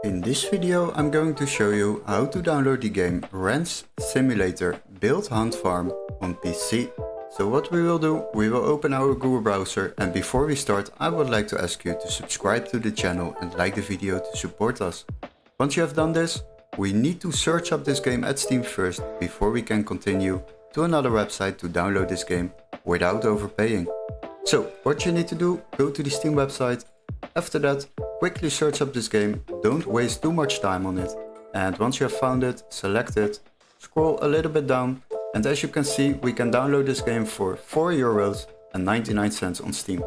In this video I'm going to show you how to download the game Ranch Simulator Build Hunt Farm on PC. So what we will do, we will open our Google browser, and before we start I would like to ask you to subscribe to the channel and like the video to support us. Once you have done this, we need to search up this game at Steam first before we can continue to another website to download this game without overpaying. So what you need to do, go to the Steam website. After that, quickly search up this game, don't waste too much time on it, and once you have found it, select it, scroll a little bit down, and as you can see we can download this game for €4.99 on Steam.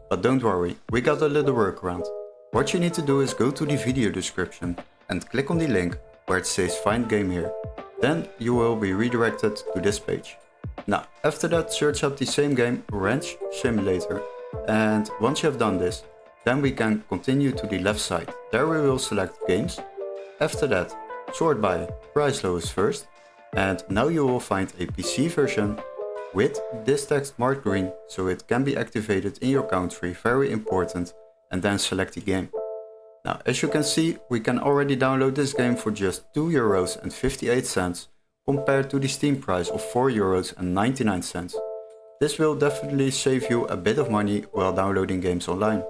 But don't worry, we got a little workaround. What you need to do is go to the video description and click on the link where it says find game here. Then you will be redirected to this page. Now after that, search up the same game, Ranch Simulator, and once you have done this, then we can continue to the left side. There we will select games. After that, sort by price lowest first, and now you will find a PC version with this text marked green, so it can be activated in your country, very important, and then select the game. Now as you can see, we can already download this game for just €2.58 compared to the Steam price of €4.99. This will definitely save you a bit of money while downloading games online.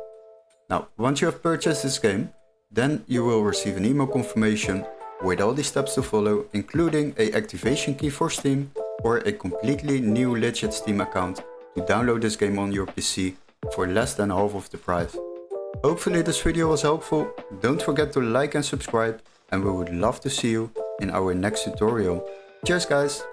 Now, once you have purchased this game, then you will receive an email confirmation with all the steps to follow, including a activation key for Steam or a completely new legit Steam account to download this game on your PC for less than half of the price. Hopefully this video was helpful. Don't forget to like and subscribe, and we would love to see you in our next tutorial. Cheers guys!